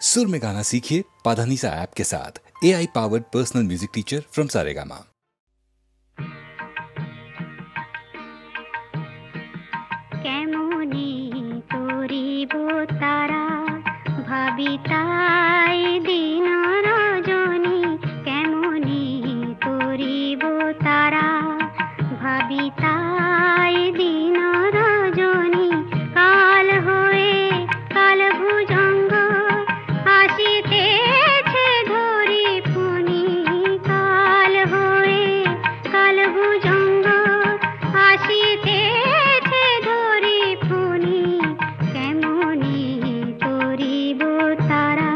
सुर में गाना सीखिए पाधानीसा ऐप के साथ। AI powered personal music teacher from Saregama. কেমনি করিব তারা ভাবি তাই দিন রজনী, কেমনি করিব তারা ভাবি তাই দিন রজনী। কাল হয়ে কাল ভুজঙ্গ আসিতেছে ধরি ফণি, কাল হয়ে কাল ভুজঙ্গ আসিতেছে ধরি ফণি, কেমনি করিব তারা।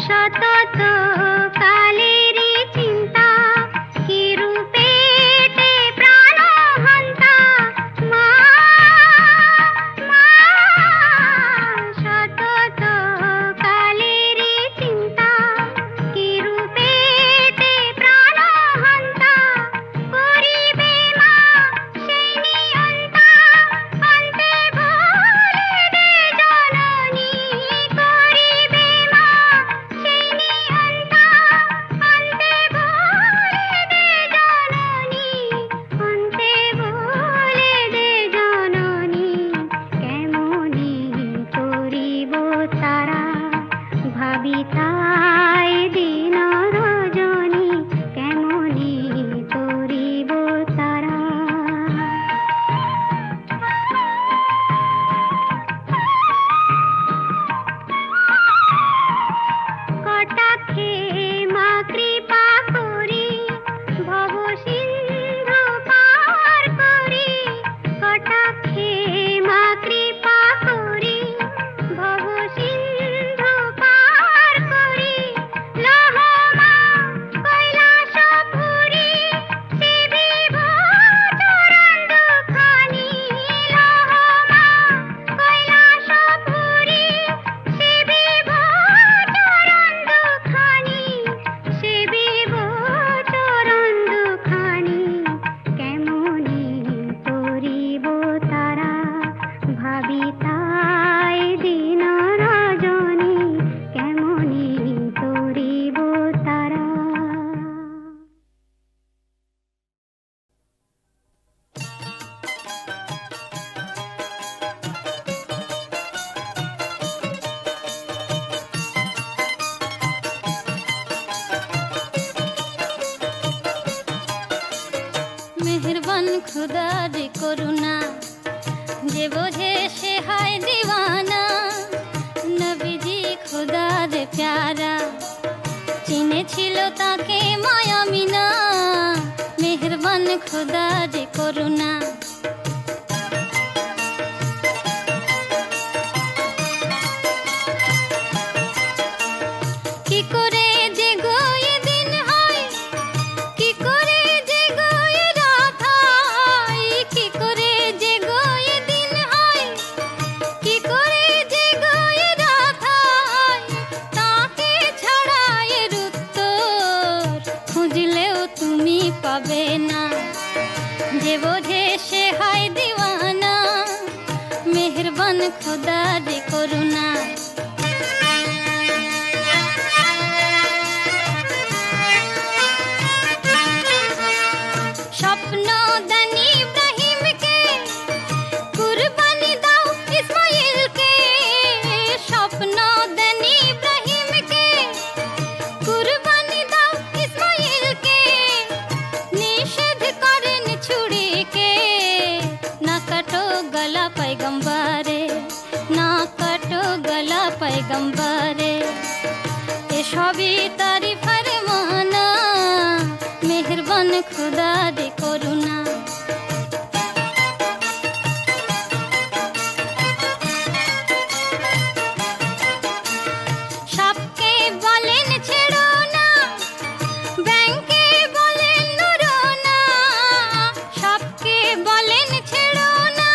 সতত কালেরই চিন্তা কি রূপেতে প্রাণ হন্তা, মা মা সতত কালেরই চিন্তা কি রূপেতে প্রাণ হন্তা, করিবে মা সেই নিয়ন্তা অন্তে ভুলে দে জননী, করিবে মা সেই নিয়ন্তা অন্তে ভুলে দে জননী, অন্তে ভুলে দে জননী, কেমনি করিব তারা ভাবি তাই দিন রজনী, কেমনি করিব তারা। কটাক্ষে মা কৃপা করি ভব সিন্ধু পার করি, কটাক্ষে মা কৃপা করি ভব সিন্ধু পার করি, লহ মা কৈলাস পুরী সেবিব চরণ দুখানি, লহ মা কৈলাস পুরী সেবিব চরণ দুখানি, সেবিব চরণ দুখানি, কেমনি করিব তারা ভাবি তাই দিন রজনী, কেমনি করিব তারা। মেহেরবান খুদা রে করুণা, যে বোঝে সে হয় দিওয়ানা, নবীজি খুদা রে প্যারা, চিনেছিল তাকে মায়ামিনা, মেহেরবান খুদা রে করুণা। কি করে যে গো এ দিন হয়, কি করে যে গো এ রাত হয়, কি করে যে গো এ দিন হয়, কি করে যে গো এ রাত হয়, তাকে ছাড়া এর উত্তর খুঁজলেও তুমি পাবে না, যে বোঝে সে হয় দিওয়ানা, মেহেরবান খোদা রে করুণা। স্বপ্ন দেন ইব্রাহিমকে, কুরবানি দাও ইসমাইলকে, স্বপ্ন দেন ইব্রাহিমকে, কুরবানি দাও ইসমাইলকে, নিষেধ করেন ছুরিকে, না কাটো গলা পয়গম্বরে, না কাটো গলা পয়গম্বরে, এসবই তারি ফরমানা, মেহেরবান খুদা রে করুণা। সাপকে বলেন ছেড়ো না, ব্যাংকে বলেন নুরো না, সাপকে বলেন ছেড়ো না,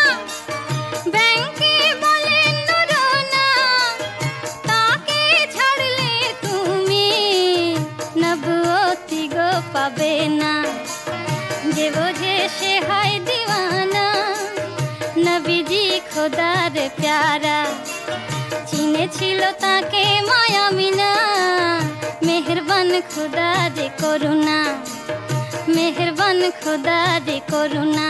ব্যাংকে বলেন নুরো না, তাকে ছাড়লে তুমি নবুয়তি গো পাবে না, যে বোঝে সে হয় দিওয়ানা। নবীজি খোদার প্যারা, চিনেছিল তাকে মায়া মিনা। মেহেরবান খোদা যে করুণা, মেহেরবান খোদা যে করুণা।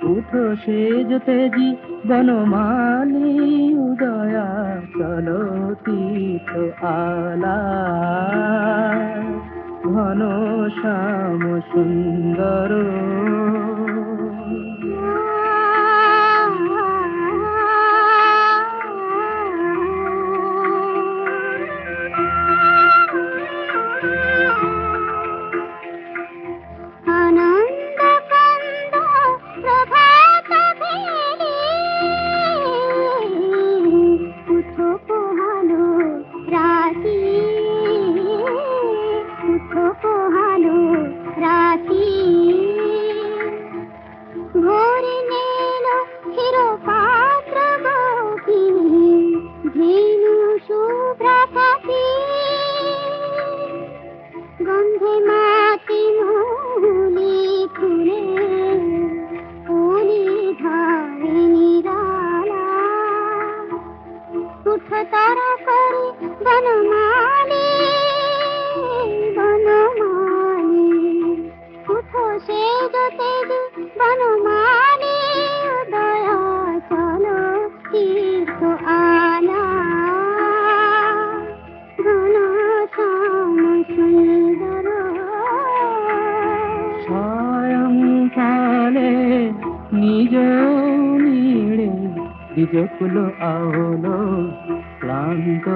উঠো সেজ তেজি বনমালী উদয়া চলো তীর্থ আলা ঘন শ্যাম সুন্দর আনন্দ কন্দ প্রভাত ভেলি উঠো পোহালো রাতি উঠো পোহালো রাতি ভোরে নেল ক্ষীর পাত্র গোপিনী ধেনু শুভ্রকাতি গন্ধে মাতি মৌলি খুলে ওলি ধারে নিরালা উঠ তারা করে বনমালী বনমালী উঠো সেজ তেজি বনমালী উদয়া চলো তীর্থ আলা ঘন শ্যাম সুন্দর সায়ংকালে নিজ নীড়ে দ্বিজকুল আহলো ক্লান্ত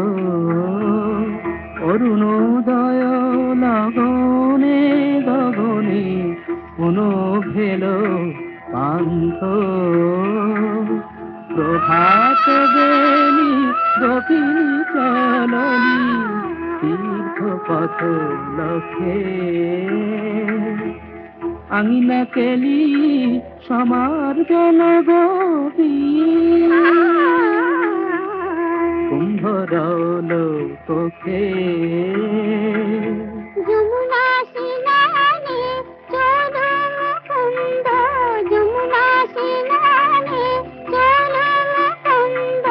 অরুণোদয় লগনে গগনে পুনঃ ভেল পান্থ প্রভাত বেলি গোপিনী চলনি তীর্থ পথ লক্ষ্যে আঙিনা কেলি সমার্জন গোপী কুম্ভ রৌল পক্ষে যমুনা স্নানে চলো মুকুন্দ যমুনা স্নানে চলো মুকুন্দ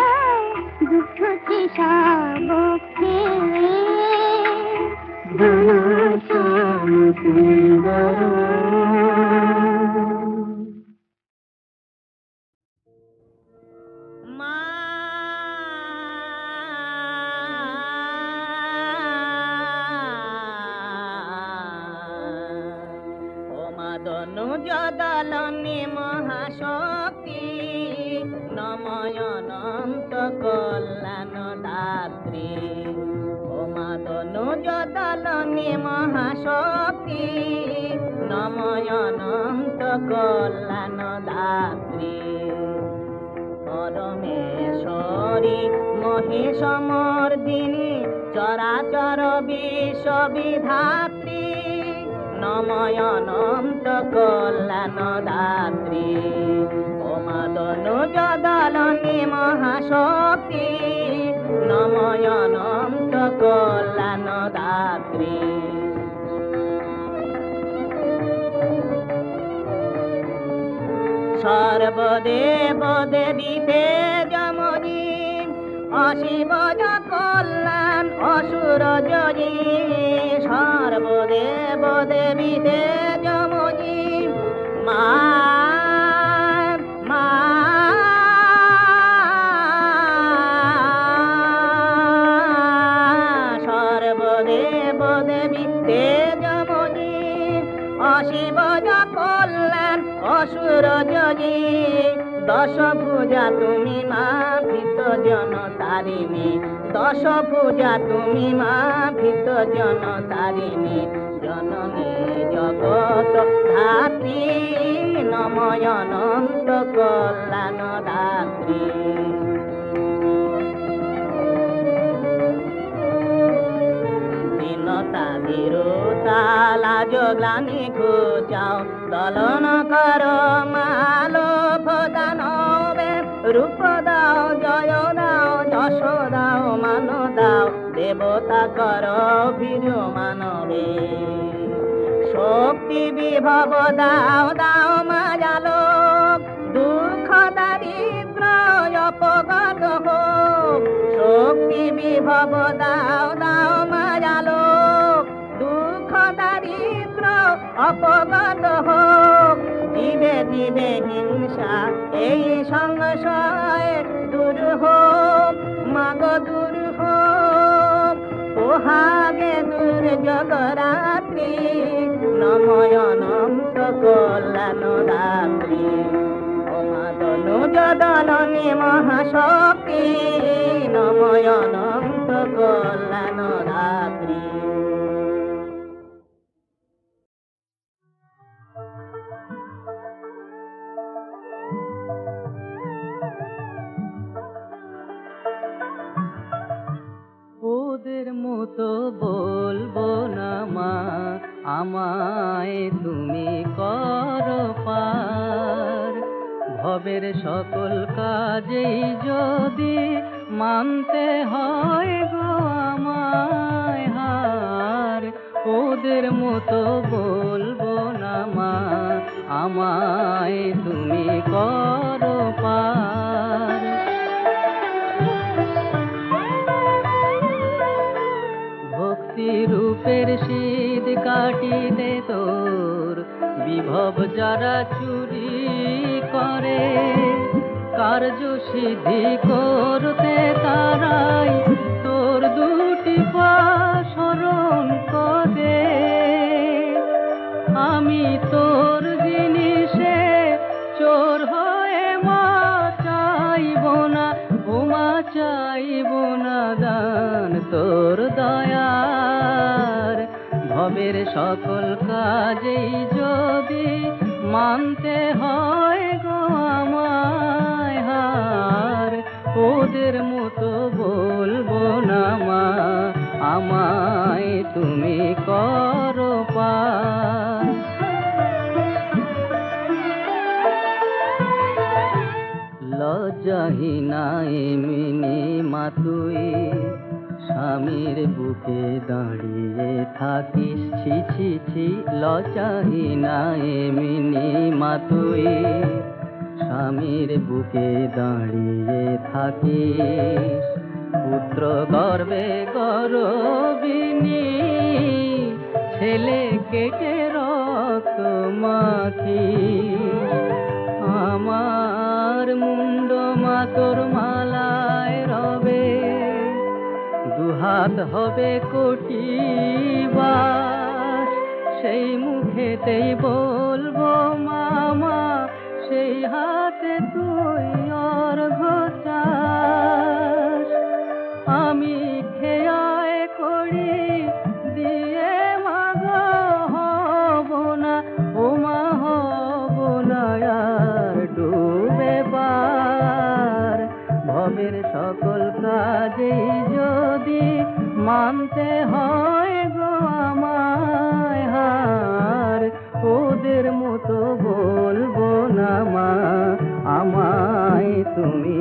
দুঃখ তৃষা বক্ষে ঘন শ্যাম সুন্দর জদলনে মহাশক্তি নময়নন্ত কল্যাণ দাত্রী ও মাদনু জদলনে মহাশক্তি নময়নন্ত কল্যাণ দাত্রী পরমেশ্বরী মহেশমর্দিনী চরাচর বিশ্ববিধাত্রী নময়নন্ত কল্যাণ দাত্রী ও মাদনু জদলনে মহাশক্তি নময়নন্ত কল্যাণ দাত্রী সর্বদেব দেবীতে যমনী অশিব কল্যাণ অসুর জয়ী সর্বদেব দেবীতে যমনী মা মা সর্বদেব দেবীতে যমনী অশিব কল্যাণ অসুর জয়ী দশ পূজা তুমি মা ভীত জন তারিণী দশ পূজা তুমি মা ভীত জন তারিণী জননী জগত ধাত্রী নময়নন্ত কল্যাণ দাত্রী দীনতা বিরতা লাজ গ্লানি ঘুচাও দলন কর মালো দানবে রূপ দাও জয় দাও যশ দাও মান দাও দেবতা কর বীর মানবে শক্তি বিভব দাও দাও মায়ালো দুঃখ দারিদ্র অপগত হোক শক্তি বিভব দাও দাও মায়ালো দুঃখ দারিদ্র অপগত হোক জীবে জীবে হিংসা এই সংশয় দূর হোক মাগো দূর হোক পোহাগে দূর জগরাত্রি নময়নন্ত কল্যাণ রাত্রি জদননী মহাশক্তি নময়নন্ত কল্যাণ রাত্রি। ওদের মতো বলবো না মা আমায় তুমি করো পার ভবের সকল কাজেই যদি মানতে হয় গো আমায় হার ওদের মতো বলবো না মা আমায় তুমি করো পার ভক্তি রূপের শীত কাটিতে তোর বিভব যারা চুরি করে কার্য সিদ্ধি করতে তারাই তোর দুটি পা শরণ করে আমি তোর জিনিসে চোর হয়ে মা চাইব না উমা চাইব না দান তোর দয়ার ভবের সকল কাজেই যদি মানতে হয় গো আমায় হার ওদের মতো বলবো না মা আমায় তুমি করো পার লজ্জাহীনা এমনি মা তুই স্বামীর বুকে দাঁড়িয়ে থাকিস ছি ছি ছি লজ্জাহীনা এমনি মা তুই স্বামীর বুকে দাঁড়িয়ে থাকিস পুত্র গর্বে গর্বিনী ছেলে কেটে রক্ত মাখিস আমার মুন্ড মা তোর মালায় রবে দুহাত হবে কোটি বাস সেই মুখেতেই বলবো মামা সেই হাতে তুই অর্ঘ চাস আমি খেয়ায় করি দিয়ে মাগো হব না ওমা হব না আর ডুবে পার ভবের সকল কাজেই যদি মানতে হয় গো আমায় হার ওদের মতো বলবো না মা আমায় তুমি